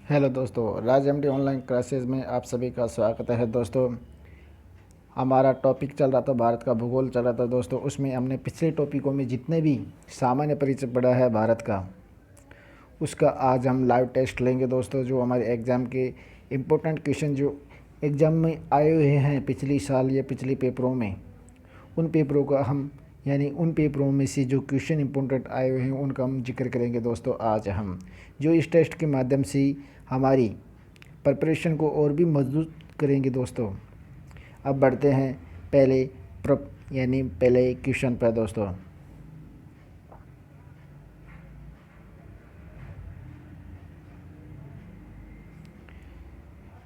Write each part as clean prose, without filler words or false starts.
Hello दोस्तों, राज MD online classes में आप सभी का स्वागत है। दोस्तों, हमारा टॉपिक चल रहा था, भारत का भूगोल चल रहा था। दोस्तों, उसमें हमने पिछले टॉपिकों में जितने भी सामान्य परिचय पढ़ा है भारत का, उसका आज हम लाइव टेस्ट लेंगे। दोस्तों, जो हमारे एग्ज़ाम के इम्पोर्टेंट क्वेश्चन जो एग्ज़ाम में आए हुए हैं पिछली साल या पिछले पेपरों में, उन पेपरों का हम उन पेपरों में से जो क्वेश्चन इंपॉर्टेंट आए हुए हैं उनका हम जिक्र करेंगे। दोस्तों, आज हम जो इस टेस्ट के माध्यम से हमारी प्रिपरेशन को और भी मजबूत करेंगे। दोस्तों, अब बढ़ते हैं पहले क्वेश्चन पर।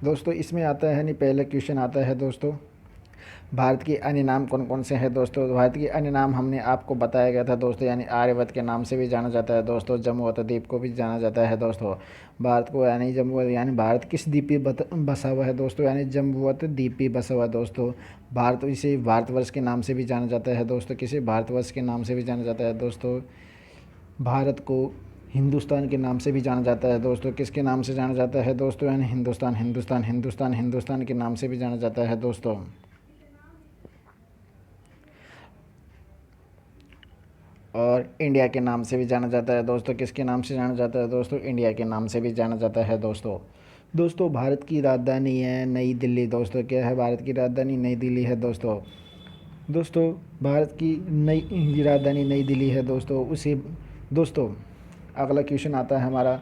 दोस्तों इसमें आता है पहला क्वेश्चन आता है। दोस्तों, भारत के अन्य नाम कौन कौन से हैं। दोस्तों, भारत के अन्य नाम हमने आपको बताया गया था। दोस्तों, आर्यवत के नाम से भी जाना जाता है। दोस्तों, जम्मूवत द्वीप को भी जाना जाता है। दोस्तों, भारत को जम्मू भारत किस द्वीप पे बसा हुआ है। दोस्तों, जम्मूवत द्वीप पे बसा हुआ है। दोस्तों, भारत इसे भारतवर्ष के नाम से भी जाना जाता है। दोस्तों, किसे भारतवर्ष के नाम से भी जाना जाता है। दोस्तों, भारत को हिंदुस्तान के नाम से भी जाना जाता है। दोस्तों, किसके नाम से जाना जाता है। दोस्तों, हिंदुस्तान के नाम से भी जाना जाता है। दोस्तों, और इंडिया के नाम से भी जाना जाता है। दोस्तों, किसके नाम से जाना जाता है। दोस्तों, इंडिया के नाम से भी जाना जाता है। दोस्तों, भारत की राजधानी है नई दिल्ली। दोस्तों, क्या है भारत की राजधानी? नई दिल्ली है। दोस्तों, भारत की नई राजधानी नई दिल्ली है। दोस्तों, अगला क्वेश्चन आता है हमारा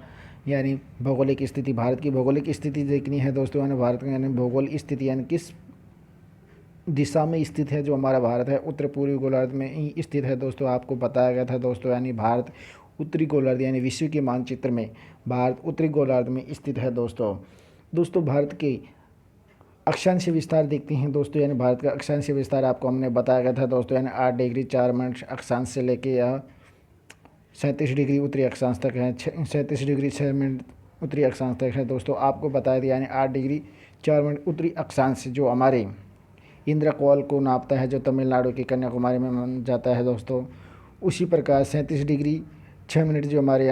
भौगोलिक स्थिति। भारत की भौगोलिक स्थिति देखनी है। दोस्तों, भारत का भौगोलिक स्थिति किस दिशा में स्थित है। जो हमारा भारत है उत्तर पूर्वी गोलार्ध में ही स्थित है। दोस्तों, आपको बताया गया था। दोस्तों, भारत उत्तरी गोलार्ध विश्व के मानचित्र में भारत उत्तरी गोलार्ध में स्थित है। दोस्तों, भारत के अक्षांश विस्तार देखते हैं। दोस्तों, भारत का अक्षांश विस्तार आपको हमने बताया गया था। दोस्तों, 8 डिग्री 4 मिनट अक्षांश से लेके यह 37 डिग्री उत्तरी अक्षांश तक है। 37 डिग्री 6 मिनट उत्तरी अक्षांश तक है। दोस्तों, आपको बताया दिया 8 डिग्री 4 मिनट उत्तरी अक्षांश जो हमारे इंद्रकोल को नापता है, जो तमिलनाडु की कन्याकुमारी में मान जाता है। दोस्तों, उसी प्रकार 37 डिग्री 6 मिनट जो हमारे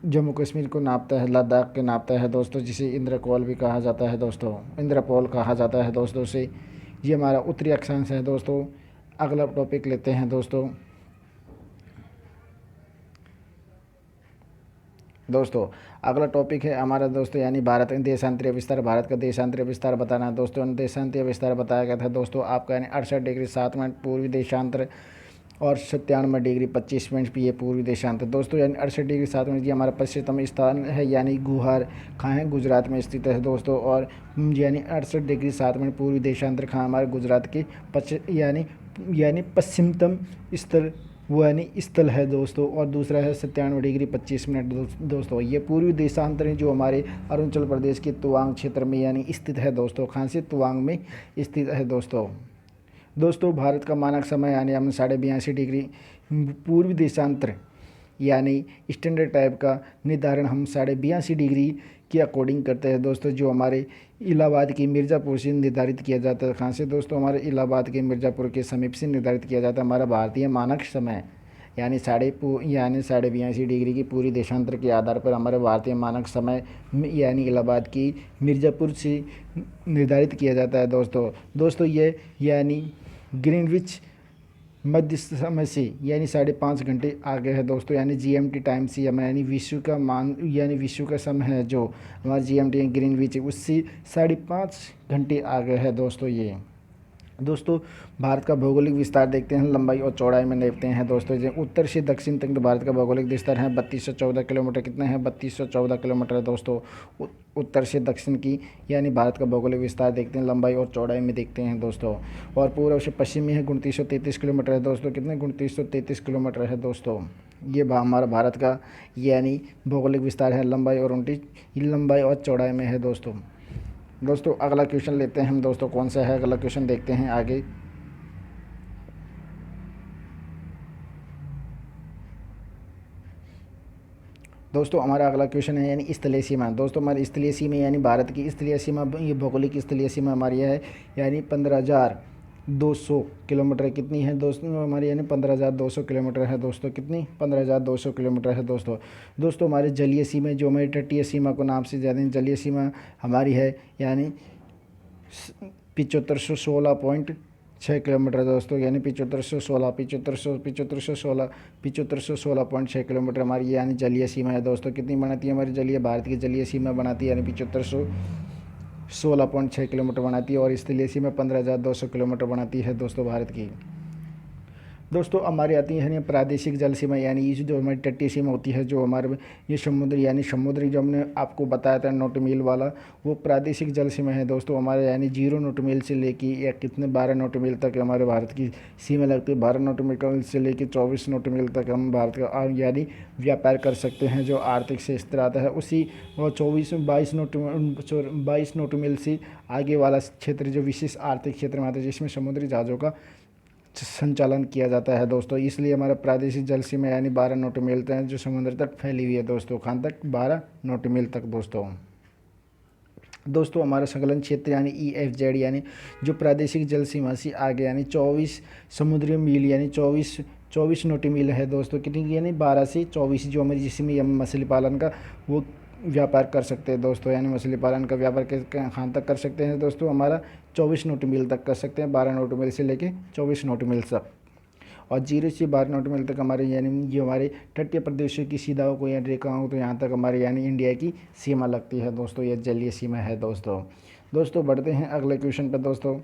जम्मू कश्मीर को नापता है, लद्दाख के नापता है। दोस्तों, जिसे इंद्रकोल भी कहा जाता है। दोस्तों, इंद्रपोल कहा जाता है। दोस्तों, से ये हमारा उत्तरी अक्षांश है। दोस्तों, अगला टॉपिक लेते हैं। दोस्तों, अगला टॉपिक है हमारा। दोस्तों, भारत देशांतरीय विस्तार। भारत का देशांतरीय विस्तार बताना है। दोस्तों, देशांतरीय विस्तार बताया गया था। दोस्तों, आपका 68 डिग्री 7 मिनट पूर्वी देशांतर और 97 डिग्री 25 मिनट ये पूर्वी देशांतर। दोस्तों, 68 डिग्री 7 मिनट ये हमारा पश्चिमतम स्थान है, गुहार कहाँ है? गुजरात में स्थित है। दोस्तों, और 68 डिग्री 7 मिनट पूर्वी देशांतर कहाँ? हमारे गुजरात के पश्चिमतम स्थल स्थल है। दोस्तों, और दूसरा है 97 डिग्री 25 मिनट। दोस्तों, ये पूर्वी देशांतर है जो हमारे अरुणाचल प्रदेश के तवांग क्षेत्र में स्थित है। दोस्तों, कहाँ से? तवांग में स्थित है। दोस्तों, भारत का मानक समय हम 82.5 डिग्री पूर्वी देशांतर स्टैंडर्ड टाइप का निर्धारण हम 82.5 डिग्री के अकॉर्डिंग करते हैं। दोस्तों, जो हमारे इलाहाबाद की मिर्ज़ापुर से निर्धारित किया जाता है। कहाँ से? दोस्तों, हमारे इलाहाबाद के मिर्ज़ापुर के समीप से निर्धारित किया जाता है हमारा भारतीय मानक समय, 82.5 डिग्री की पूरी देशांतर के आधार पर हमारे भारतीय मानक समय इलाहाबाद की मिर्ज़ापुर से निर्धारित किया जाता है। दोस्तों, ये ग्रीनविच मध्य समय से 5.5 घंटे आगे है। दोस्तों, जीएमटी टाइम से हमें विश्व का समय है जो हमारा जीएमटी ग्रीनविच उससे 5.5 घंटे आगे है। दोस्तों, भारत का भौगोलिक विस्तार देखते हैं, लंबाई और चौड़ाई में देखते हैं। दोस्तों, जो उत्तर से दक्षिण तक भारत का भौगोलिक विस्तार है 3214 किलोमीटर। कितने हैं? 3214 किलोमीटर है। दोस्तों, उत्तर से दक्षिण की भारत का भौगोलिक विस्तार देखते हैं, लंबाई और चौड़ाई में देखते हैं। दोस्तों, और पूर्व से पश्चिम में है 2933 किलोमीटर है। दोस्तों, कितने? 2933 किलोमीटर है। दोस्तों, ये हमारा भारत का भौगोलिक विस्तार है, लंबाई और चौड़ाई में है। दोस्तों, अगला क्वेश्चन लेते हैं हम। दोस्तों, कौन सा है अगला क्वेश्चन? देखते हैं आगे। दोस्तों, हमारा अगला क्वेश्चन है स्थलीय सीमा। दोस्तों, हमारी स्थलीय सीमा भारत की स्थलीय सीमा, ये भौगोलिक स्थलीय सीमा हमारी है 15,000 200 किलोमीटर कितनी है दोस्तों हमारी, यानी 15,200 किलोमीटर है दोस्तों। कितनी? 15,200 किलोमीटर है दोस्तों। दोस्तों हमारे जलीय सीमा, जो हमारी तटीय सीमा को नाम से जाने, जलीय सीमा हमारी है यानी 7516.6 किलोमीटर दोस्तों, यानी 7516 किलोमीटर हमारी यानी जलीय सीमा है दोस्तों। कितनी बनाती है हमारी जलीय, भारत की जलीय सीमा बनाती है यानी 7516.6 किलोमीटर बनाती है, और स्थलीय सीमा 15,200 किलोमीटर बनाती है दोस्तों भारत की। दोस्तों हमारी आती है प्रादेशिक जल सीमा, यानी ये जो हमारी तटीय सीमा होती है, जो हमारे ये समुद्री यानी समुद्री, जो हमने आपको बताया था नोट मील वाला, वो प्रादेशिक जल सीमा है दोस्तों हमारे, यानी 0 नोट मील से लेके या कितने 12 नोट मील तक हमारे भारत की सीमा लगती है। 12 नोट मील से लेके 24 नोट मील तक हम भारत का यानी व्यापार कर सकते हैं, जो आर्थिक से स्तर आता है उसी, और 22 नोट मील से आगे वाला क्षेत्र जो विशेष आर्थिक क्षेत्र में आता है, जिसमें समुद्री जहाज़ों का संचालन किया जाता है दोस्तों। इसलिए हमारा प्रादेशिक जल सीमा यानी 12 नोट मील तक जो समुद्र तक फैली हुई है दोस्तों, कहाँ तक? 12 नोट मील तक दोस्तों। दोस्तों हमारा संकलन क्षेत्र यानी EFZ यानी जो प्रादेशिक जल सीमा से आगे यानी 24 समुद्री मील यानी 24 नोट मील है दोस्तों। कितनी? यानी 12 से 24, जो हमारी जिसमें हम मछली पालन का वो व्यापार कर सकते हैं दोस्तों, यानी मछली पालन का व्यापार कहाँ तक कर सकते हैं दोस्तों? हमारा 24 नोट मील तक कर सकते हैं, 12 नोट मील से लेके 24 नोट मील तक, और 0 से 12 नोट मील तक हमारे यानी जो हमारे तटीय प्रदेशों की सीधाओं को या रेखाओं, तो यहाँ तक हमारे यानी इंडिया की सीमा लगती है दोस्तों, यह जलीय सीमा है दोस्तों। दोस्तों बढ़ते हैं अगले क्वेश्चन पर दोस्तों।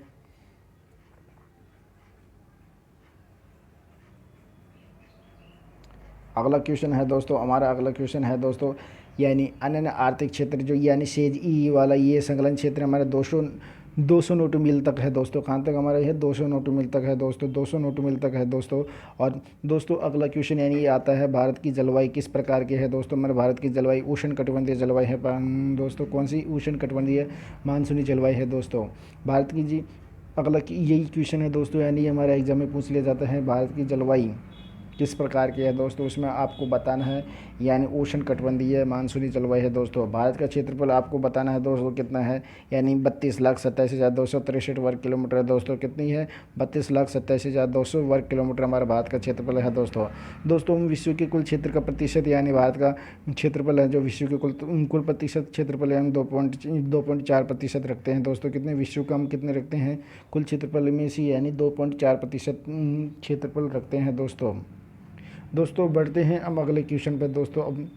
अगला क्वेश्चन है दोस्तों, हमारा अगला क्वेश्चन है दोस्तों, यानी अन्य आर्थिक क्षेत्र जो यानी सेज ई वाला ये संकलन क्षेत्र हमारे 200 नोट मील तक है दोस्तों। कहाँ तक हमारा है? 200 नोट मील तक है दोस्तों, 200 नोट मील तक है दोस्तों। और दोस्तों अगला क्वेश्चन यानी ये आता है, भारत की जलवायु किस प्रकार की है दोस्तों? हमारे भारत की जलवायु उष्णकटिबंधीय जलवायु है दोस्तों। कौन सी? उष्णकटिबंधीय मानसूनी जलवायु है दोस्तों भारत की जी। अगला यही क्वेश्चन है दोस्तों, यानी हमारे एग्जाम में पूछ लिया जाता है भारत की जलवायु किस प्रकार की है दोस्तों, उसमें आपको बताना है यानी उष्णकटिबंधीय मानसूनी जलवायु है दोस्तों। भारत का क्षेत्रफल आपको बताना है दोस्तों कितना है, यानी 32,87,263 वर्ग किलोमीटर है दोस्तों। कितनी है? 32,87,200 वर्ग किलोमीटर हमारा भारत का क्षेत्रफल है दोस्तों। दोस्तों हम विश्व के कुल क्षेत्र का प्रतिशत यानी भारत का क्षेत्रफल है जो विश्व के कुल प्रतिशत क्षेत्रफल है, हम 2.4% रखते हैं दोस्तों। कितने? विश्व का हम कितने रखते हैं? कुल क्षेत्रफल में से यानी 2.4% क्षेत्रफल रखते हैं दोस्तों। दोस्तों बढ़ते हैं अब अगले क्वेश्चन पर दोस्तों। अब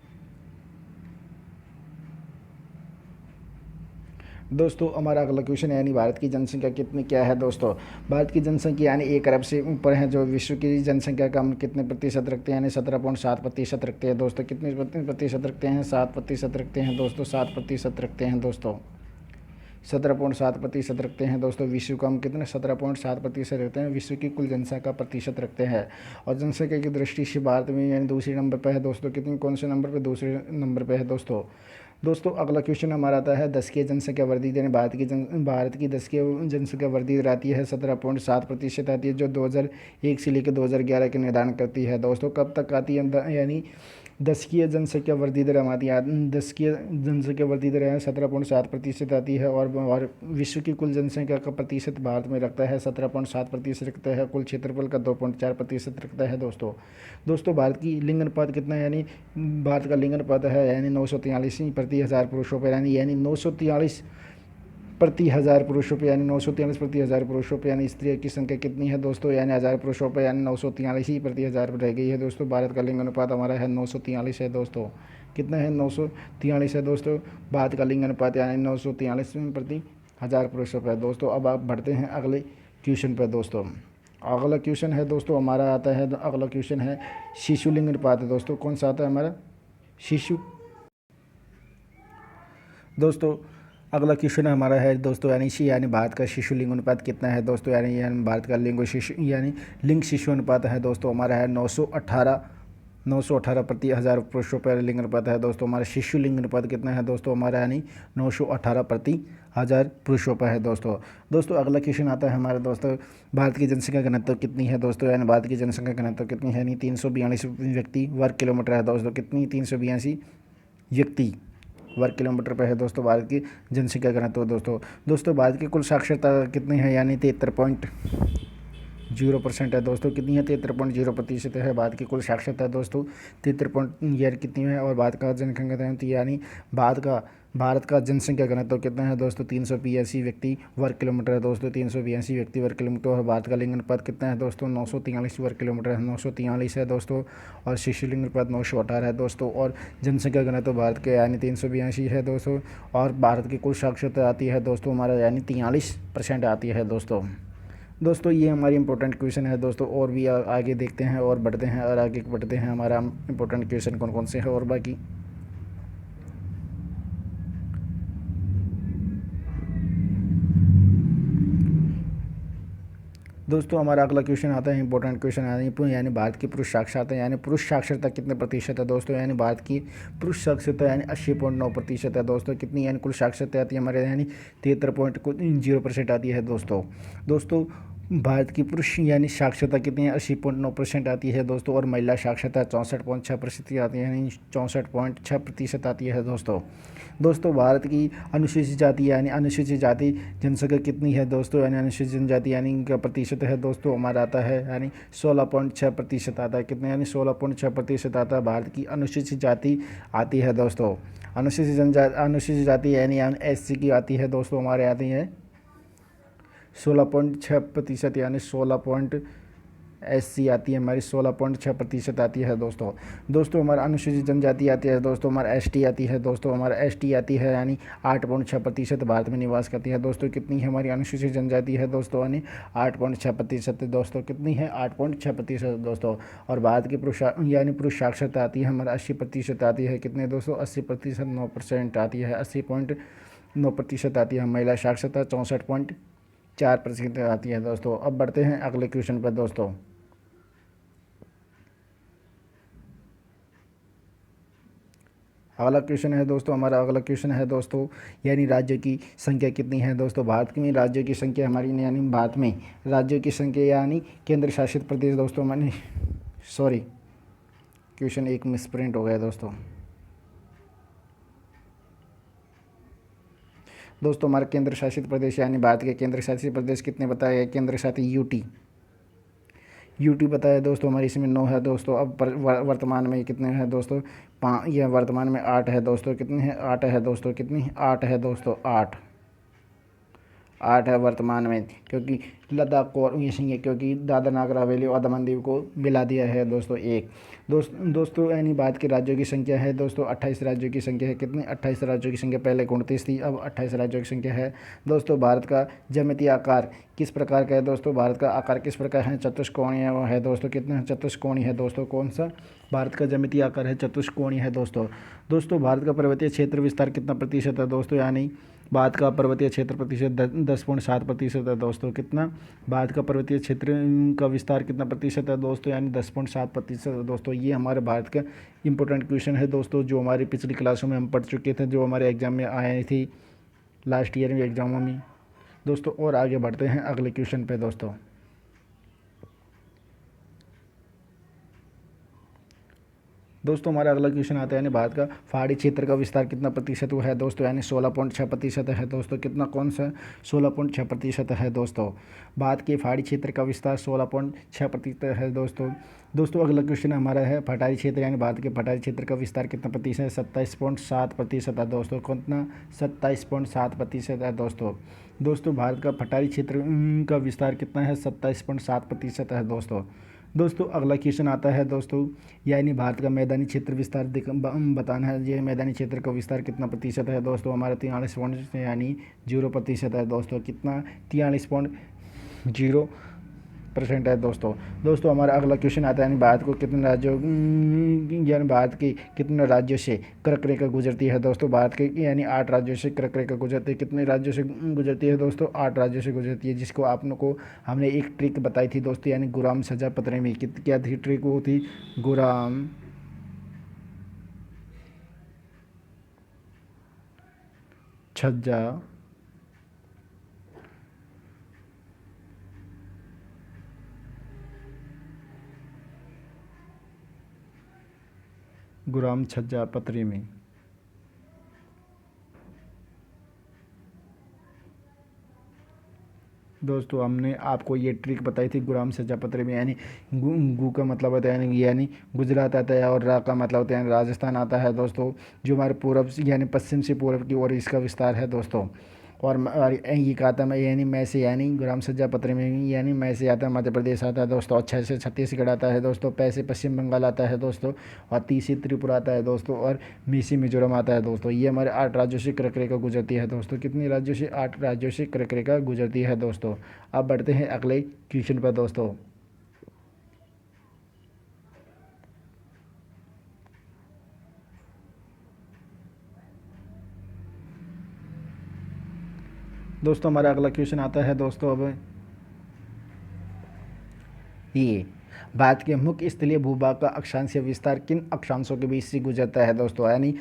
दोस्तों हमारा अगला क्वेश्चन यानी भारत की जनसंख्या कितनी क्या है दोस्तों? भारत की जनसंख्या यानी 1 अरब से ऊपर है, जो विश्व की जनसंख्या का हम कितने प्रतिशत रखते हैं? यानी 17.7% रखते हैं दोस्तों। कितने प्रतिशत रखते हैं? 7% रखते हैं दोस्तों, 7% रखते हैं दोस्तों, 17.7% रखते हैं दोस्तों। विश्व का हम कितने? 17.7% रखते हैं, विश्व की कुल जनसंख्या का प्रतिशत रखते हैं। और जनसंख्या की दृष्टि से भारत में यानी दूसरे नंबर पर है दोस्तों। कितनी? कौन से नंबर पर? दूसरे नंबर पर है दोस्तों। दोस्तों अगला क्वेश्चन हमारा आता है दशकीय जनसंख्या वृद्धि, यानी भारत की दशकीय जनसंख्या वृद्धि रहती है 17.7% आती है, जो 2001 से लेकर 2011 के निर्धारण करती है दोस्तों। कब तक आती है? यानी दशकीय जनसंख्या वृद्धि दर हमारी दशकीय जनसंख्या वृद्धि दर है 17.7% आती है, और विश्व की कुल जनसंख्या का प्रतिशत भारत में रखता है 17.7% रखता है, कुल क्षेत्रफल का 2.4% रखता है दोस्तों। दोस्तों भारत की लिंग अनुपात कितना है? यानी भारत का लिंग अनुपात है यानी 943 प्रति हज़ार पुरुषों पर, यानी 943 प्रति हज़ार पुरुषों पे, यानी 943 प्रति हज़ार पुरुषों पे, यानी स्त्रियों की संख्या कितनी है दोस्तों? यानी 1000 पुरुषों पे यानी 943 ही प्रति हज़ार रह गई है दोस्तों। भारत का लिंग अनुपात हमारा है 943 है दोस्तों। कितना है? 943 है दोस्तों भारत का लिंग अनुपात, यानी 943 प्रति हज़ार पुरुषों पर दोस्तों। अब आप बढ़ते हैं अगले क्वेश्चन पर दोस्तों। अगला क्वेश्चन है दोस्तों हमारा आता है, अगला क्वेश्चन है शिशु लिंग अनुपात है दोस्तों। कौन सा आता है हमारा? शिशु। दोस्तों अगला क्वेश्चन हमारा है दोस्तों, यानी भारत का शिशु लिंग अनुपात कितना है दोस्तों? यानी भारत का लिंग शिशु अनुपात है दोस्तों हमारा है 918 प्रति हज़ार पुरुषों पर लिंग अनुपात है दोस्तों। हमारा शिशु लिंग अनुपात कितना है दोस्तों? हमारा यानी 918 प्रति हज़ार पुरुषों पर है दोस्तों। दोस्तों अगला क्वेश्चन आता है हमारे दोस्तों, भारत की जनसंख्या घनत्व कितनी है दोस्तों? यानी भारत की जनसंख्या घनत्व कितनी है? यानी 342 व्यक्ति वर्ग किलोमीटर है दोस्तों। कितनी? 382 व्यक्ति वर्ग किलोमीटर पर है दोस्तों भारत की जनसंख्या घनत्व दोस्तों। भारत की कुल साक्षरता कितनी है? यानी 0% है दोस्तों। कितनी है? 73.0% है भारत की कुल साक्षरता है दोस्तों। 73 पॉइंट यानी कितनी है? और भारत का जनसंख्या घनत्व यानी भारत का जनसंख्या घनत्व कितना है दोस्तों? 382 व्यक्ति वर्ग किलोमीटर है दोस्तों। 382 व्यक्ति वर्ग किलोमीटर। और भारत का लिंग अनुपात कितना है दोस्तों? 943 वर्ग किलोमीटर है, 943 है दोस्तों। और शिशु लिंग अनुपात 918 है दोस्तों। और जनसंख्या घनत्व भारत के यानी 382 है दोस्तों। और भारत की कुल साक्षरता आती है दोस्तों हमारा यानी 43% आती है दोस्तों। दोस्तों ये हमारी इंपॉर्टेंट क्वेश्चन है दोस्तों। और भी आगे देखते हैं और बढ़ते हैं और आगे बढ़ते हैं हमारा इंपॉर्टेंट क्वेश्चन कौन कौन से है और बाकी। दोस्तों हमारा अगला क्वेश्चन आता है इंपॉर्टेंट क्वेश्चन यानी भारत की पुरुष साक्षरता यानी पुरुष साक्षरता कितने प्रतिशत है दोस्तों? यानी भारत की पुरुष साक्षरता यानी 80.9% है दोस्तों। कितनी यानी कुल साक्षरता आती है हमारे यानी 73.0% आती है दोस्तों भारत की पुरुष यानी साक्षरता कितनी है? 80.9% आती है दोस्तों। और महिला साक्षरता 64.6% आती है यानी 64.6% आती है दोस्तों भारत की अनुसूचित जाति यानी अनुसूचित जाति जनसंख्या कितनी है दोस्तों? यानी अनुसूचित जनजाति यानी इनका प्रतिशत है दोस्तों हमारा आता है यानी 16.6% आता है। कितने? यानी 16.6% आता है भारत की अनुसूचित जाति आती है दोस्तों। अनुसूचित जाति यानी SC की आती है दोस्तों हमारे आती है 16.6% यानी 16 आती है हमारी 16.6% आती है दोस्तों हमारा अनुसूचित जनजाति आती है दोस्तों हमारा ST आती है दोस्तों हमारा ST आती है यानी 8.6% भारत में निवास करती है दोस्तों। कितनी है हमारी अनुसूचित जनजाति है दोस्तों? यानी 8.6% दोस्तों। कितनी है? 8.6% दोस्तों। और भारत की पुरुष साक्षरता आती है हमारा 80% आती है। कितने दोस्तों? 80%, 9% आती है, 80.9% आती है। महिला साक्षरता 64.4% आती है दोस्तों। अब बढ़ते हैं अगले क्वेश्चन पर दोस्तों। अगला क्वेश्चन है दोस्तों हमारा अगला क्वेश्चन है दोस्तों यानी राज्यों की संख्या कितनी है दोस्तों? भारत में राज्यों की संख्या हमारी यानी भारत में राज्यों की संख्या यानी केंद्र शासित प्रदेश दोस्तों मैंने सॉरी क्वेश्चन एक मिसप्रिंट हो गया दोस्तों हमारे केंद्र शासित प्रदेश यानी भारत के केंद्र शासित प्रदेश कितने बताए गए? केंद्र शासित यूटी बताया दोस्तों हमारी इसमें 9 है दोस्तों। अब वर्तमान में कितने हैं दोस्तों? यह वर्तमान में 8 है दोस्तों। कितने हैं? 8 है दोस्तों। कितनी? 8 है दोस्तों। 8 है वर्तमान में। क्योंकि लद्दाख को और ये सिंह क्योंकि दादर नागर हवेली और दमन दीव को मिला दिया है दोस्तों एक। दोस्तों यानी भारत के राज्यों की संख्या है दोस्तों 28 राज्यों की संख्या है। कितनी? 28 राज्यों की संख्या। पहले 29 थी, अब 28 राज्यों की संख्या है दोस्तों। भारत का ज्यामितीय आकार किस प्रकार का है दोस्तों? भारत का आकार किस प्रकार है? चतुष्कोणीय है दोस्तों। कितना? चतुष्कोणीय है दोस्तों। कौन सा? भारत का ज्यामितीय आकार है चतुष्कोणीय है दोस्तों भारत का पर्वतीय क्षेत्र विस्तार कितना प्रतिशत है दोस्तों? यानी भारत का पर्वतीय क्षेत्र प्रतिशत 10.7% है दोस्तों। कितना? भारत का पर्वतीय क्षेत्र का विस्तार कितना प्रतिशत है दोस्तों? यानी 10.7% है दोस्तों। ये हमारे भारत का इंपॉर्टेंट क्वेश्चन है दोस्तों जो हमारी पिछली क्लासों में हम पढ़ चुके थे, जो हमारे एग्जाम में आए थी लास्ट ईयर में एग्जामों में दोस्तों। और आगे बढ़ते हैं अगले क्वेश्चन पे दोस्तों हमारा अगला क्वेश्चन आता है यानी भारत का पहाड़ी क्षेत्र का विस्तार कितना प्रतिशत हुआ है दोस्तों? यानी 16.6% है दोस्तों। कितना? कौन सा? 16.6% है दोस्तों। भारत के पहाड़ी क्षेत्र का विस्तार 16.6% है दोस्तों अगला क्वेश्चन हमारा है पठारी क्षेत्र यानी भारत के पठारी क्षेत्र का विस्तार कितना प्रतिशत है? 27.7% है दोस्तों। कितना? 27.7% है दोस्तों भारत का पठारी क्षेत्र का विस्तार कितना है? 27.7% है दोस्तों अगला क्वेश्चन आता है दोस्तों यानी भारत का मैदानी क्षेत्र विस्तार बताना है। ये मैदानी क्षेत्र का विस्तार कितना प्रतिशत है दोस्तों? हमारा 43 यानी 0% है दोस्तों। कितना? 43.0% है दोस्तों हमारा अगला क्वेश्चन आता है यानी भारत को कितने राज्यों यानी भारत के कितने राज्यों से कर्क रेखा गुजरती है दोस्तों? भारत के यानी 8 राज्यों से कर्क रेखा गुजरती है। कितने राज्यों से गुजरती है दोस्तों? 8 राज्यों से गुजरती है, जिसको आप लोग को हमने एक ट्रिक बताई थी दोस्तों यानी गुराम सजा पतरे में। क्या थी ट्रिक? वो थी गुराम छज्जा गुराम छज्जा पतरे में। दोस्तों हमने आपको ये ट्रिक बताई थी ग्राम सज्जा पत्र में, यानी गु का मतलब होता है यानी गुजरात आता है, और रा का मतलब होता है राजस्थान आता है दोस्तों, जो हमारे पूर्व यानी पश्चिम से पूर्व की ओर इसका विस्तार है दोस्तों। और ये कहा था मैं, यानी मैं से यानी ग्राम सज्जा पत्र में, यानी मैं से आता है मध्य प्रदेश आता है दोस्तों, और छः से छत्तीसगढ़ आता है दोस्तों, पै से पश्चिम बंगाल आता है दोस्तों, और ती से त्रिपुरा आता है दोस्तों, और मी से मिजोरम आता है दोस्तों। ये हमारे 8 राज्यों से कर्क रेखा गुजरती है दोस्तों। कितने राज्यों से? 8 राज्यों से कर्क रेखा गुजरती है दोस्तों। अब बढ़ते हैं अगले क्वेश्चन पर दोस्तों। दोस्तों हमारा अगला क्वेश्चन आता है दोस्तों अब ये, भारत के मुख्य स्थलीय भूभाग का अक्षांशीय विस्तार किन अक्षांशों के बीच से गुजरता है दोस्तों? यानी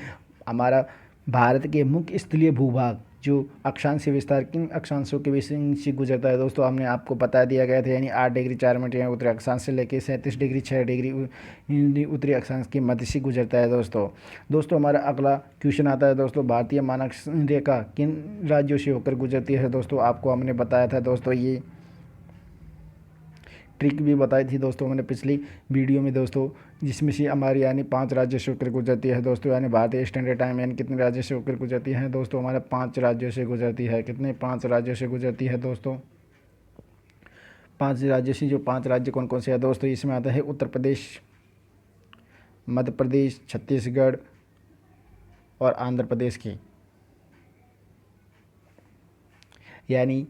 हमारा भारत के मुख्य स्थलीय भूभाग जो अक्षांशीय विस्तार किन अक्षांशों के बीच से गुजरता है दोस्तों? हमने आपको बता दिया गया था, यानी 8 डिग्री 4 मिनट यानी उत्तरी अक्षांश से लेकर 37 डिग्री 6 डिग्री उत्तरी अक्षांश के मध्य से गुजरता है दोस्तों। दोस्तों हमारा अगला क्वेश्चन आता है दोस्तों, भारतीय मानक रेखा किन राज्यों से होकर गुजरती है दोस्तों? आपको हमने बताया था दोस्तों, ये ट्रिक भी बताई थी दोस्तों मैंने पिछली वीडियो में दोस्तों, जिसमें से हमारी यानी 5 राज्यों से होकर गुजरती है दोस्तों। यानी भारतीय स्टैंडर्ड टाइम यानी कितने राज्यों से होकर गुजरती है दोस्तों? हमारे 5 राज्यों से गुजरती है। कितने? 5 राज्यों से गुजरती है दोस्तों। 5 राज्यों से, जो 5 राज्य कौन कौन से हैं दोस्तों? इसमें आता है उत्तर प्रदेश, मध्य प्रदेश, छत्तीसगढ़ और आंध्र प्रदेश की, यानी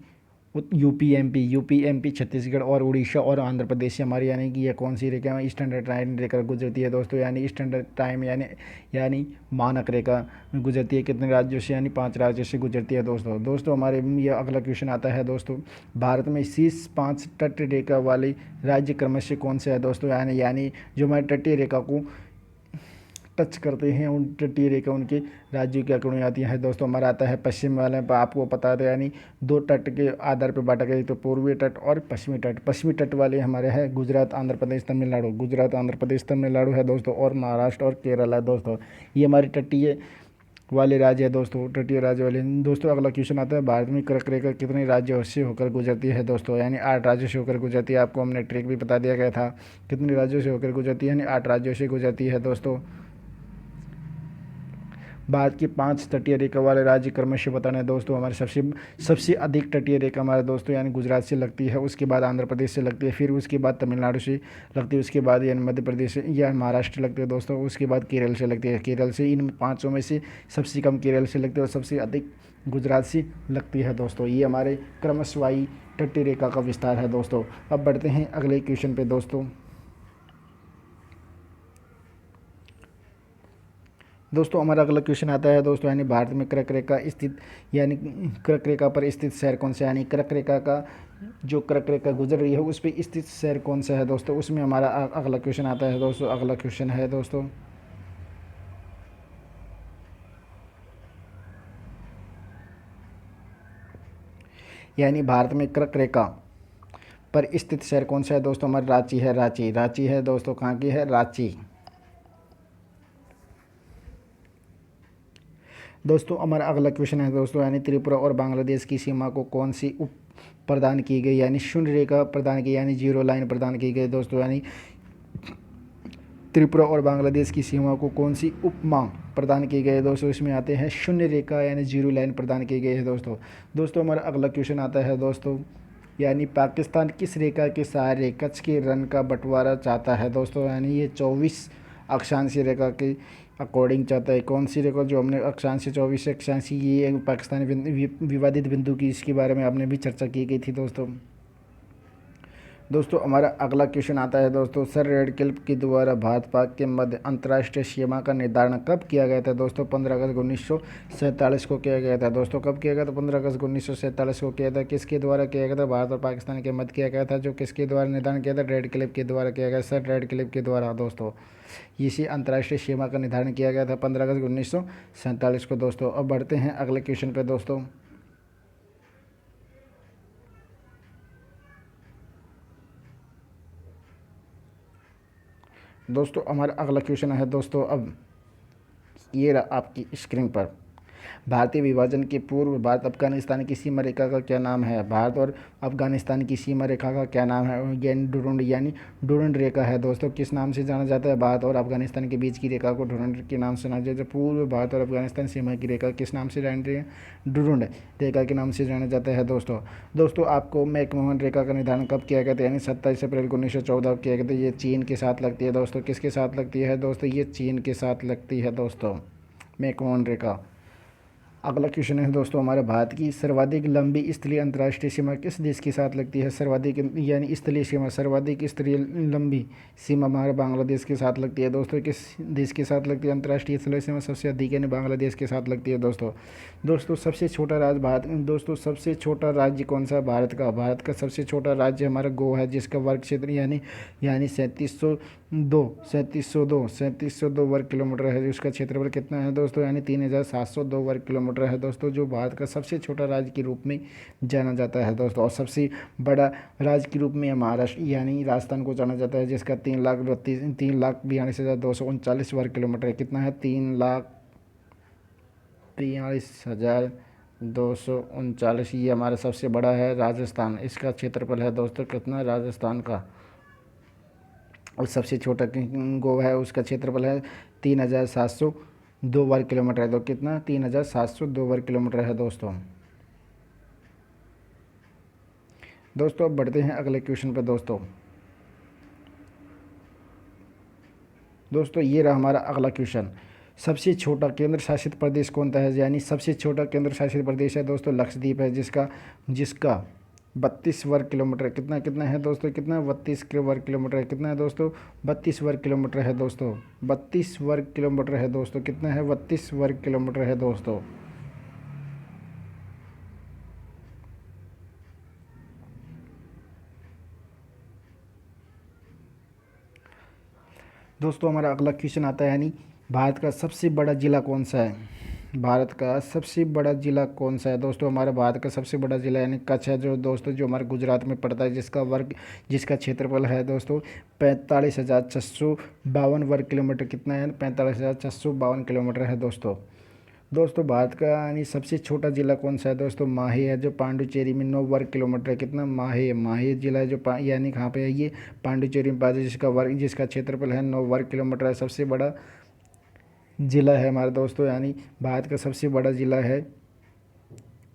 यूपी एमपी छत्तीसगढ़ और उड़ीसा और आंध्र प्रदेश से हमारी यानी कि यह कौन सी रेखा है? स्टैंडर्ड टाइम रेखा गुजरती है दोस्तों। यानी स्टैंडर्ड टाइम यानी मानक रेखा गुजरती है कितने राज्यों से? यानी 5 राज्यों से गुजरती है दोस्तों। दोस्तों हमारे यह अगला क्वेश्चन आता है दोस्तों, भारत में शीर्ष 5 तट रेखा वाले राज्य क्रमशः कौन से है दोस्तों? यानी जो हमारे तटीय रेखा को टच करते हैं, उन तटीय रेखा उनके राज्यों की अकड़ों आती हैं दोस्तों। हमारा आता है पश्चिम वाले पर, आपको पता था, यानी 2 तट के आधार पर बांटा गया, तो पूर्वी तट और पश्चिमी तट। पश्चिमी तट वाले हमारे हैं गुजरात, आंध्र प्रदेश, तमिलनाडु। गुजरात, आंध्र प्रदेश, तमिलनाडु है दोस्तों, और महाराष्ट्र और केरल है दोस्तों। ये हमारे तटीय वाले राज्य है दोस्तों, तटीय राज्य वाले। दोस्तों अगला क्वेश्चन आता है, भारत में कर्क रेखा कितने राज्यों से होकर गुजरती है दोस्तों? यानी 8 राज्यों से होकर गुजरती है। आपको हमने ट्रिक भी बता दिया गया था, कितने राज्यों से होकर गुजरती है? यानी 8 राज्यों से गुजरती है दोस्तों। भारत की 5 तटीय रेखा वाले राज्य क्रमशः बताना है दोस्तों। हमारे सबसे अधिक तटीय रेखा हमारे दोस्तों यानी गुजरात से लगती है, उसके बाद आंध्र प्रदेश से लगती है, फिर उसके बाद तमिलनाडु से लगती है, उसके बाद यानी मध्य प्रदेश से या महाराष्ट्र लगती है दोस्तों, उसके बाद केरल से लगती है। केरल से, इन 5 में से सबसे कम केरल से लगती है और सबसे अधिक गुजरात से लगती है दोस्तों। ये हमारे क्रमशवाही तटीय रेखा का विस्तार है दोस्तों। अब बढ़ते हैं अगले क्वेश्चन पे दोस्तों। दोस्तों हमारा अगला क्वेश्चन आता है दोस्तों, यानी भारत में कर्क रेखा स्थित, यानी कर्क रेखा पर स्थित शहर कौन सा? यानी कर्क रेखा का जो कर्क रेखा गुजर रही है उस पर स्थित शहर कौन सा है दोस्तों? उसमें हमारा अगला क्वेश्चन आता है दोस्तों। अगला क्वेश्चन है दोस्तों, यानी भारत में कर्क रेखा पर स्थित शहर कौन सा है दोस्तों? हमारा रांची है। रांची है दोस्तों। कहाँ की है? रांची। दोस्तों हमारा अगला क्वेश्चन है दोस्तों, यानी त्रिपुरा और बांग्लादेश की सीमा को कौन सी उप प्रदान की गई? यानी शून्य रेखा प्रदान की, यानी जीरो लाइन प्रदान की गई दोस्तों। यानी त्रिपुरा और बांग्लादेश की सीमा को कौन सी उपमा प्रदान की गई है दोस्तों? इसमें आते हैं शून्य रेखा यानी जीरो लाइन प्रदान की गई है दोस्तों। दोस्तों हमारा अगला क्वेश्चन आता है दोस्तों, यानी पाकिस्तान किस रेखा के सहारे कच्छ के रन का बंटवारा चाहता है दोस्तों? यानी ये 24 अक्षांशीय रेखा के अकॉर्डिंग चाहता है। कौन सी रेखा? जो हमने अक्षांशीय 24 अक्षांशीय, ये पाकिस्तानी विवादित बिंदु की, इसके बारे में आपने भी चर्चा की गई थी दोस्तों। दोस्तों हमारा अगला क्वेश्चन आता है दोस्तों, सर रेडक्लिफ के द्वारा भारत पाक के मध्य अंतर्राष्ट्रीय सीमा का निर्धारण कब किया गया था दोस्तों? 15 अगस्त 1947 को किया गया था दोस्तों। कब किया गया था? 15 अगस्त 1947 को किया था। किसके द्वारा किया गया था? भारत और पाकिस्तान के मध्य किया गया था। जो किसके द्वारा निर्धारण किया था? रेडक्लिफ के द्वारा किया गया, सर रेडक्लिफ के द्वारा दोस्तों। इसी अंतर्राष्ट्रीय सीमा का निर्धारण किया गया था 15 अगस्त 1947 को दोस्तों। अब बढ़ते हैं अगले क्वेश्चन पर दोस्तों। दोस्तों हमारा अगला क्वेश्चन है दोस्तों, अब ये रहा आपकी स्क्रीन पर, भारतीय विभाजन के पूर्व भारत अफगानिस्तान की सीमा रेखा का क्या नाम है? भारत और अफगानिस्तान की सीमा रेखा का क्या नाम है? यानी डूरंड रेखा है दोस्तों। किस नाम से जाना जाता है? भारत और अफगानिस्तान के बीच की रेखा को डूरंड के नाम से जाना जाता है। पूर्व भारत और अफगानिस्तान सीमा की रेखा किस नाम से जानी जाती है? डूरंड रेखा के नाम से जाना जाता है दोस्तों आपको मैकमोहन रेखा का निर्धारण कब किया गया था? यानी 27 अप्रैल 1914 किया गया था। ये चीन के साथ लगती है दोस्तों। किसके साथ लगती है दोस्तों? ये चीन के साथ लगती है दोस्तों, मैकमोहन रेखा। अगला क्वेश्चन है दोस्तों हमारे, भारत की सर्वाधिक लंबी स्थलीय अंतर्राष्ट्रीय सीमा किस देश के साथ लगती है? सर्वाधिक यानी स्थलीय सीमा, सर्वाधिक स्थलीय लंबी सीमा हमारे बांग्लादेश के साथ लगती है दोस्तों। किस देश के साथ लगती है अंतर्राष्ट्रीय स्थलीय सीमा? सबसे अधिक यानी बांग्लादेश के साथ लगती है दोस्तों सबसे छोटा राज्य भारत, दोस्तों सबसे छोटा राज्य कौन सा है भारत का सबसे छोटा राज्य हमारा गोवा है, जिसका वर्ग क्षेत्र यानी 3702 वर्ग किलोमीटर है। उसका क्षेत्रफल कितना है दोस्तों? यानी 3702 वर्ग किलोमीटर है दोस्तों, जो भारत का सबसे छोटा राज्य के रूप में जाना जाता है दोस्तों। और सबसे बड़ा राज्य के रूप में महाराष्ट्र यानी राजस्थान को जाना जाता है, जिसका 3,42,239 वर्ग किलोमीटर है। कितना है? 3,43,239। ये हमारा सबसे बड़ा है राजस्थान। इसका क्षेत्रफल है दोस्तों कितना? राजस्थान का। और सबसे छोटा गोवा है, उसका क्षेत्रफल है 3,702 वर्ग किलोमीटर है। तो कितना? 3,702 वर्ग किलोमीटर है दोस्तों अब बढ़ते हैं अगले क्वेश्चन पर दोस्तों ये रहा हमारा अगला क्वेश्चन। सबसे छोटा केंद्र शासित प्रदेश कौन सा है? यानी सबसे छोटा केंद्र शासित प्रदेश है दोस्तों लक्षद्वीप है, जिसका 32 वर्ग किलोमीटर। कितना है दोस्तों? कितना? 32 वर्ग किलोमीटर है। कितना है दोस्तों? 32 वर्ग किलोमीटर है दोस्तों। 32 वर्ग किलोमीटर है दोस्तों। कितना है? 32 वर्ग किलोमीटर है दोस्तों हमारा अगला क्वेश्चन आता है, यानी भारत का सबसे बड़ा जिला कौन सा है? भारत का सबसे बड़ा जिला कौन सा है दोस्तों? हमारा भारत का सबसे बड़ा जिला यानी कच्छ है, जो दोस्तों जो हमारे गुजरात में पड़ता है, जिसका क्षेत्रफल है दोस्तों 45,652 वर्ग किलोमीटर। कितना है? 45,652 किलोमीटर है दोस्तों भारत का यानी सबसे छोटा जिला कौन सा है दोस्तों? माहे है, जो पांडुचेरी में 9 वर्ग किलोमीटर है। कितना? माहे जिला है जो यानी कहाँ पे है? ये पांडुचेरी में पाया जाता है, जिसका क्षेत्रफल है 9 वर्ग किलोमीटर है। सबसे बड़ा जिला है हमारे दोस्तों, यानी भारत का सबसे बड़ा जिला है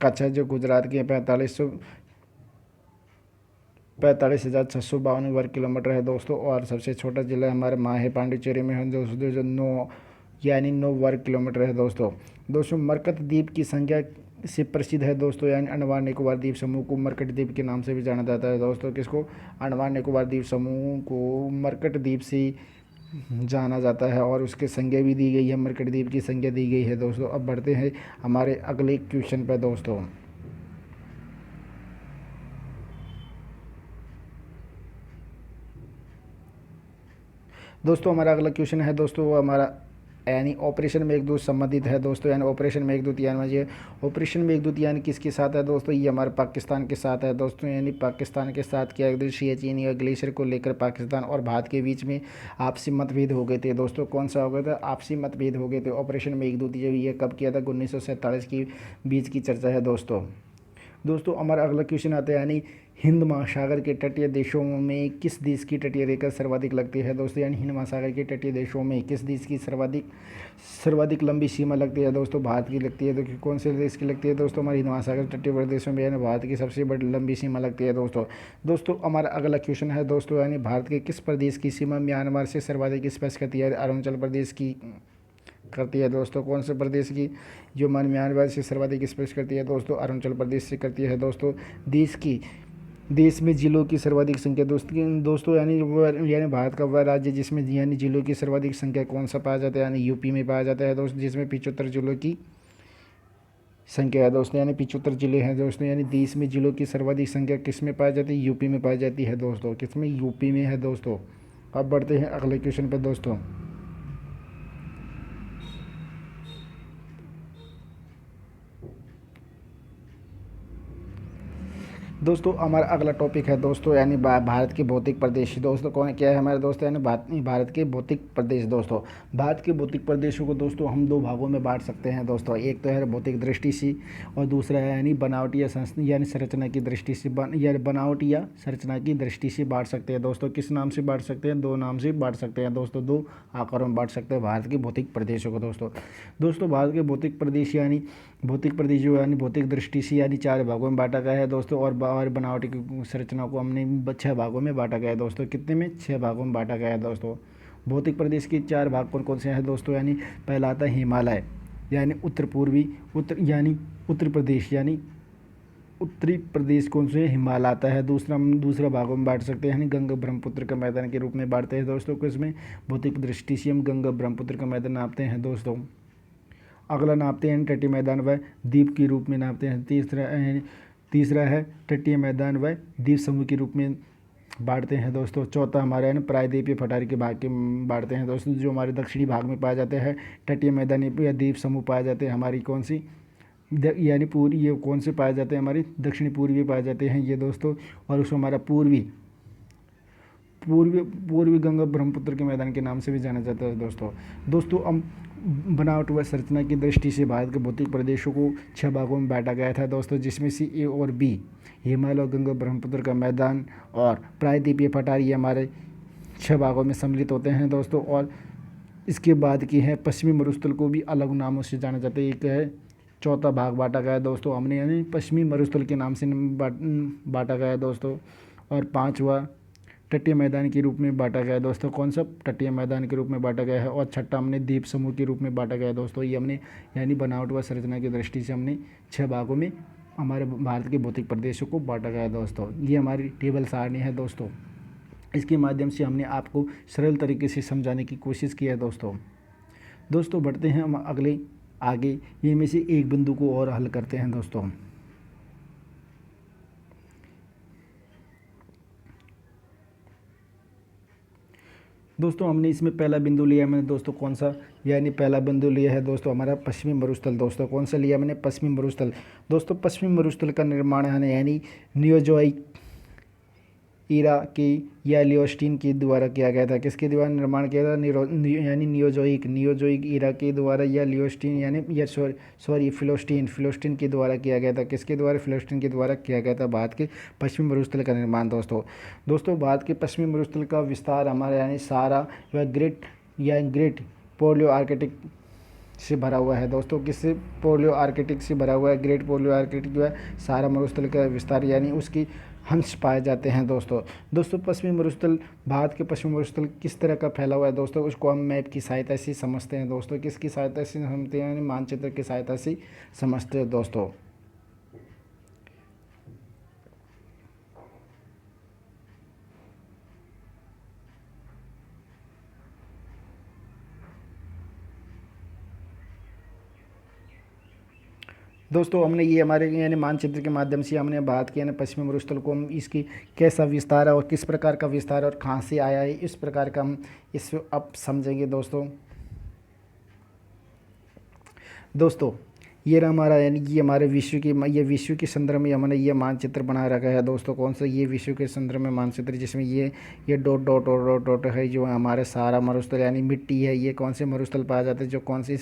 कच्छ है, जो गुजरात के 45,652 वर्ग किलोमीटर है दोस्तों। और सबसे छोटा जिला हमारे माहे पांडिचेरी में है दोस्तों, जो 9 वर्ग किलोमीटर है दोस्तों मरकत द्वीप की संख्या से प्रसिद्ध है दोस्तों, यानी अंडमान निकोबार द्वीप समूह को मरकट द्वीप के नाम से भी जाना जाता है दोस्तों। किसको? अंडमान निकोबार द्वीप समूह को मरकट द्वीप से जाना जाता है, और उसके संज्ञा भी दी गई है, मरकट द्वीप की संज्ञा दी गई है दोस्तों। अब बढ़ते हैं हमारे अगले क्वेश्चन पर दोस्तों हमारा अगला क्वेश्चन है दोस्तों, वो हमारा यानी ऑपरेशन मेघदूत संबंधित है दोस्तों। यानी ऑपरेशन मेघदूत यानी ऑपरेशन मेघदूत यानी किसके साथ है दोस्तों? ये हमारे पाकिस्तान के साथ है दोस्तों। यानी पाकिस्तान के साथ क्या एक सियाचिन ग्लेशियर को लेकर पाकिस्तान और भारत के बीच में आपसी मतभेद हो गए थे दोस्तों। कौन सा हो गया था? आपसी मतभेद हो गए थे। ऑपरेशन मेघदूत ये कब किया था? 1947 की बीच की चर्चा है दोस्तों हमारा अगला क्वेश्चन आता है, यानी हिंद महासागर के तटीय देशों में किस देश की तटीय रेखा सर्वाधिक लगती है दोस्तों? यानी हिंद महासागर के तटीय देशों में किस देश की सर्वाधिक लंबी सीमा लगती है दोस्तों? भारत की लगती है। तो कौन से देश की लगती है दोस्तों? हमारी हिंद महासागर तटीय प्रदेशों में यानी भारत की सबसे बड़ी लंबी सीमा लगती है दोस्तों हमारा अगला क्वेश्चन है दोस्तों, यानी भारत के किस प्रदेश की सीमा म्यांमार से सर्वाधिक स्पर्श करती है? अरुणाचल प्रदेश की करती है दोस्तों। कौन से प्रदेश की जो म्यांमार से सर्वाधिक स्पर्श करती है दोस्तों? अरुणाचल प्रदेश से करती है दोस्तों। देश में जिलों की सर्वाधिक संख्या दोस्तों यानी भारत का वह राज्य जिसमें यानी जिलों की सर्वाधिक संख्या कौन सा पाया जाता है? यानी यूपी में पाया जाता है दोस्तों, जिसमें 75 जिलों की संख्या है दोस्तों। यानी 75 जिले हैं दोस्तों। यानी देश में जिलों की सर्वाधिक संख्या किस में पाई जाती है? यूपी में पाई जाती है दोस्तों। किस में? यूपी में है दोस्तों। अब बढ़ते हैं अगले क्वेश्चन पर दोस्तों हमारा अगला टॉपिक है दोस्तों यानी भारत के भौतिक प्रदेश। दोस्तों कौन क्या है हमारे दोस्तों यानी भारत के भौतिक प्रदेश। दोस्तों भारत के भौतिक प्रदेशों को दोस्तों हम दो भागों में बांट सकते हैं दोस्तों। एक तो है भौतिक दृष्टि से और दूसरा है यानी बनावटी या यानी संरचना की दृष्टि से या बनावटी या संरचना की दृष्टि से बांट सकते हैं दोस्तों। किस नाम से बांट सकते हैं? दो नाम से बांट सकते हैं दोस्तों, दो आकारों में बांट सकते हैं भारत के भौतिक प्रदेशों को दोस्तों भारत के भौतिक प्रदेश यानी भौतिक प्रदेश जो यानी भौतिक दृष्टि से यानी 4 भागों में बांटा गया है दोस्तों। और बनावटी की संरचना को हमने 6 भागों में बांटा गया है दोस्तों। कितने में? 6 भागों में बांटा गया है दोस्तों। भौतिक प्रदेश के 4 भाग कौन कौन से हैं दोस्तों? यानी पहला आता है हिमालय यानी उत्तर पूर्वी यानी उत्तर प्रदेश यानी उत्तरी प्रदेश कौन से? हिमालय आता है। दूसरा भागों में बांट सकते हैं यानी गंगा ब्रह्मपुत्र का मैदान के रूप में बांटते हैं दोस्तों। किसमें? भौतिक दृष्टि से हम गंगा ब्रह्मपुत्र का मैदान नापते हैं दोस्तों। अगला नापते हैं तटीय मैदान व द्वीप के रूप में नापते हैं। तीसरा है तटीय मैदान व द्वीप समूह के रूप में बांटते हैं दोस्तों। चौथा हमारा है प्रायद्वीपीय पठारी के भाग के बांटते हैं दोस्तों। जो हमारे दक्षिणी भाग में पाए जाते हैं तटीय मैदान या द्वीप समूह पाए जाते हैं हमारी कौन सी यानी पूरी ये कौन से पाए जाते हैं? हमारी दक्षिणी पूर्वी पाए जाते हैं ये दोस्तों। और उसको हमारा पूर्वी गंगा ब्रह्मपुत्र के मैदान के नाम से भी जाना जाता है दोस्तों हम बनावट व संरचना की दृष्टि से भारत के भौतिक प्रदेशों को 6 भागों में बांटा गया था दोस्तों, जिसमें से ए और बी हिमालय और गंगा ब्रह्मपुत्र का मैदान और प्रायद्वीपीय पठारी हमारे 6 भागों में सम्मिलित होते हैं दोस्तों। और इसके बाद की है पश्चिमी मरुस्थल को भी अलग नामों से जाना जाता है। एक है चौथा भाग बांटा गया दोस्तों हमने यानी पश्चिमी मरुस्थल के नाम से बांटा गया दोस्तों। और 5वां तटीय मैदान के रूप में बांटा गया है दोस्तों। कौन सा? तटीय मैदान के रूप में बांटा गया है। और छठा हमने द्वीप समूह के रूप में बांटा गया है दोस्तों। ये हमने यानी बनावट व संरचना की दृष्टि से हमने 6 भागों में हमारे भारत के भौतिक प्रदेशों को बांटा गया है दोस्तों। ये हमारी टेबल सारणी है दोस्तों। इसके माध्यम से हमने आपको सरल तरीके से समझाने की कोशिश की है दोस्तों बढ़ते हैं हम आगे ये में से एक बिंदु को और हल करते हैं दोस्तों हमने इसमें पहला बिंदु लिया मैंने दोस्तों कौन सा? यानी पहला बिंदु लिया है दोस्तों हमारा पश्चिमी मरुस्थल दोस्तों। कौन सा लिया मैंने? पश्चिमी मरुस्थल दोस्तों। पश्चिमी मरुस्थल का निर्माण है यानी नियोजोइक ईरा की या लियोस्टीन के द्वारा किया गया था। किसके द्वारा निर्माण किया था? यानी नियोजोइक ईरा के द्वारा या लियोस्टीन यानी फिलोस्टीन के द्वारा किया गया था। किसके द्वारा? फिलोस्टीन के द्वारा किया गया था भारत के पश्चिमी मरुस्थल का निर्माण दोस्तों भारत के पश्चिमी मरुस्थल का विस्तार हमारा यानी सारा व ग्रेट पोलियो आर्कटिक से भरा हुआ है दोस्तों। किससे? पोलियो आर्कटिक से भरा हुआ है। ग्रेट पोलियो आर्कटिक जो है सारा मरुस्थल का विस्तार यानी उसकी अंश पाए जाते हैं दोस्तों पश्चिमी मरुस्थल भारत के पश्चिमी मरुस्थल किस तरह का फैला हुआ है दोस्तों? उसको हम मैप की सहायता से समझते हैं दोस्तों। किसकी सहायता से समझते हैं? यानी मानचित्र की सहायता से समझते हैं दोस्तों। हमने ये हमारे यानी मानचित्र के माध्यम से हमने भारत के यानी पश्चिमी मरुस्थल को हम इसकी कैसा विस्तार है और किस प्रकार का विस्तार है और कहाँ से आया है इस प्रकार का हम इस अब समझेंगे दोस्तों ये रहा हमारा यानी ये हमारे विश्व के संदर्भ में हमने ये मानचित्र बना रखा है दोस्तों। कौन सा? ये विश्व के संदर्भ में मानचित्र जिसमें ये डॉट डॉट और डॉट है जो हमारे सारा मरुस्थल यानी मिट्टी है। ये कौन से मरुस्थल पाया जाता है? जो कौन से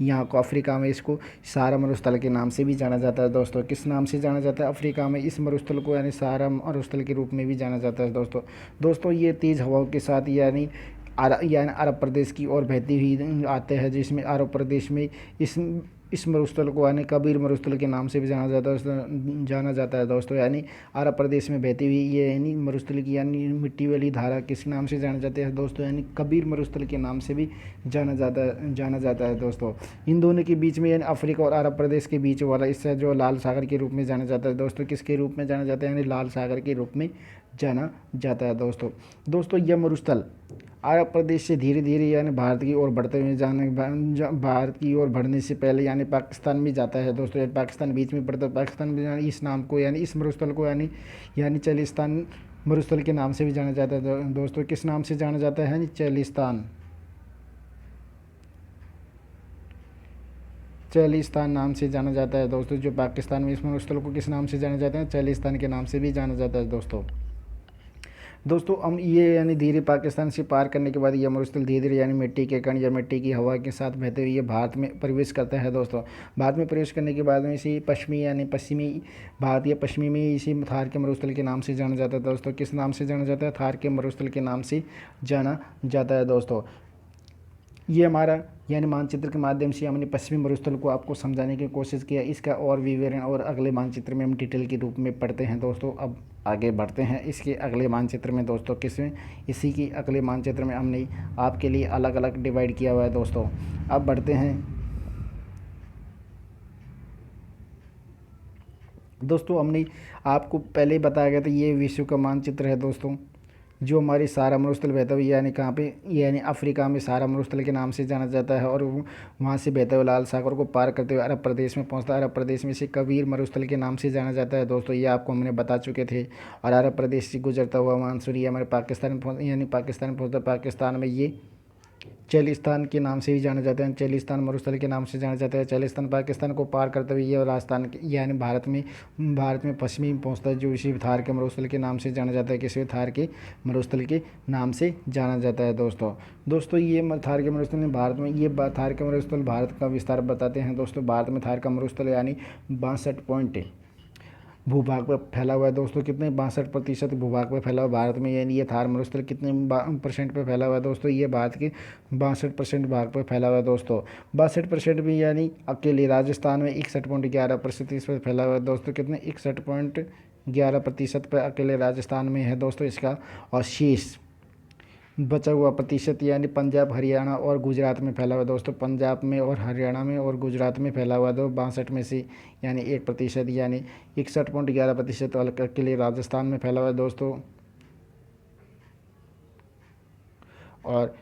यहाँ को अफ्रीका में इसको सारा मरुस्थल के नाम से भी जाना जाता है दोस्तों। किस नाम से जाना जाता है? अफ्रीका में इस मरुस्थल को यानी सारा मरुस्थल के रूप में भी जाना जाता है दोस्तों ये तेज़ हवाओं के साथ यानी अरब प्रदेश की ओर बहती हुई आते हैं, जिसमें अरब प्रदेश में इस मरुस्थल को यानी कबीर मरुस्थल के नाम से भी जाना जाता है दोस्तों। यानी अरब प्रदेश में बहती हुई ये यानी मरुस्थल की यानी मिट्टी वाली धारा किस नाम से जाना जाता है दोस्तों? यानी कबीर मरुस्थल के नाम से भी जाना जाता है दोस्तों। इन दोनों के बीच में यानी अफ्रीका और अरब प्रदेश के बीच वाला इससे जो लाल सागर के रूप में जाना जाता है दोस्तों। किसके रूप में जाना जाता है? यानी लाल सागर के रूप में जाना जाता है दोस्तों यह मरुस्थल अरब प्रदेश से धीरे धीरे यानी भारत की ओर बढ़ते हुए भारत की ओर बढ़ने से पहले यानी पाकिस्तान में जाता है दोस्तों। पाकिस्तान बीच में पड़ता है। पाकिस्तान में यानी इस नाम को यानी इस मरुस्थल को यानी चालिस्तान मरुस्थल के नाम से भी जाना जाता है दोस्तों। किस नाम से जाना जाता है? यानी चालिस्तान चालिस्तान नाम से जाना जाता है दोस्तों। जो पाकिस्तान में इस मरुस्थल को किस नाम से जाना जाता है? चालिस्तान के नाम से भी जाना जाता है दोस्तों। दोस्तों हम ये यानी धीरे पाकिस्तान से पार करने के बाद ये मरुस्थल धीरे धीरे यानी मिट्टी के कण या मिट्टी की हवा के साथ बहते हुए ये भारत में प्रवेश करता है दोस्तों। भारत में प्रवेश करने के बाद में इसी पश्चिमी भारत या पश्चिमी में इसी थार के मरुस्थल के नाम से जाना जाता है दोस्तों। किस नाम से जाना जाता है? थार के मरुस्थल के नाम से जाना जाता है दोस्तों। ये हमारा यानी मानचित्र के माध्यम से हमने पश्चिमी मरुस्थल को आपको समझाने की कोशिश किया। इसका और विवरण और अगले मानचित्र में हम डिटेल के रूप में पढ़ते हैं दोस्तों। अब आगे बढ़ते हैं इसके अगले मानचित्र में दोस्तों। किसमें? इसी की अगले मानचित्र में हमने आपके लिए अलग अलग डिवाइड किया हुआ है दोस्तों। अब बढ़ते हैं दोस्तों। हमने आपको पहले ही बताया गया था ये विश्व का मानचित्र है दोस्तों। जो हमारी सारा मरुस्थल बहता हुआ यानी कहाँ पे, यानी अफ्रीका में सारा मरुस्थल के नाम से जाना जाता है। और वहाँ से बहते हुए लाल सागर को पार करते हुए अरब प्रदेश में पहुँचता है। अरब प्रदेश में से कबीर मरुस्थल के नाम से जाना जाता है दोस्तों। ये आपको हमने बता चुके थे। और अरब प्रदेश से गुजरता हुआ मानसून ये हमारे पाकिस्तान में यानी पाकिस्तान में पहुँचता है। पाकिस्तान में ये चालिस्तान के नाम से भी जाना जाता है। चालिस्तान मरुस्थल के नाम से जाना जाता है। चालिस्तान पाकिस्तान को पार करते हुए ये राजस्थान यानी भारत में पश्चिमी में पहुंचता है। जो इसी थार के मरुस्थल के नाम से जाना जाता है। किसी थार के मरुस्थल के नाम से जाना जाता है दोस्तों ये थार के मरुस्थल में भारत में ये थार के मरुस्थल भारत का विस्तार बताते हैं दोस्तों। भारत में थार का मरुस्थल यानी 62 पॉइंट भूभाग पर फैला हुआ है दोस्तों। कितने? 62% भूभाग पर फैला हुआ भारत में। यानी ये थार मरुस्थल कितने % पर फैला हुआ है दोस्तों? ये भारत के 62% भाग पर फैला हुआ है दोस्तों। 62% भी यानी अकेले राजस्थान में 61.11% इस पर फैला हुआ है दोस्तों। कितने? 61.11% पर अकेले राजस्थान में है दोस्तों इसका। और शेष बचा हुआ प्रतिशत यानी पंजाब, हरियाणा और गुजरात में फैला हुआ दोस्तों। पंजाब में और हरियाणा में और गुजरात में फैला हुआ दो 62 में से यानी 1% यानी 61.11% के लिए राजस्थान में फैला हुआ है दोस्तों। और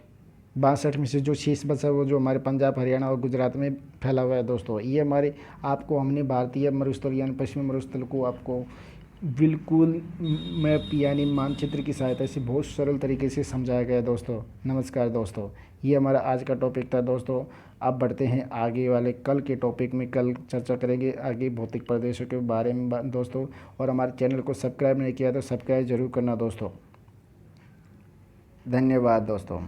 62 में से जो शेष बचा वो जो हमारे पंजाब, हरियाणा और गुजरात में फैला हुआ है दोस्तों। ये हमारे आपको हमने भारतीय मरुस्थल यानी पश्चिमी मरुस्थल को आपको बिल्कुल मैप यानी मानचित्र की सहायता से बहुत सरल तरीके से समझाया गया है दोस्तों। नमस्कार दोस्तों, ये हमारा आज का टॉपिक था दोस्तों। अब बढ़ते हैं आगे वाले कल के टॉपिक में। कल चर्चा करेंगे आगे भौतिक प्रदेशों के बारे में दोस्तों। और हमारे चैनल को सब्सक्राइब नहीं किया तो सब्सक्राइब जरूर करना दोस्तों। धन्यवाद दोस्तों।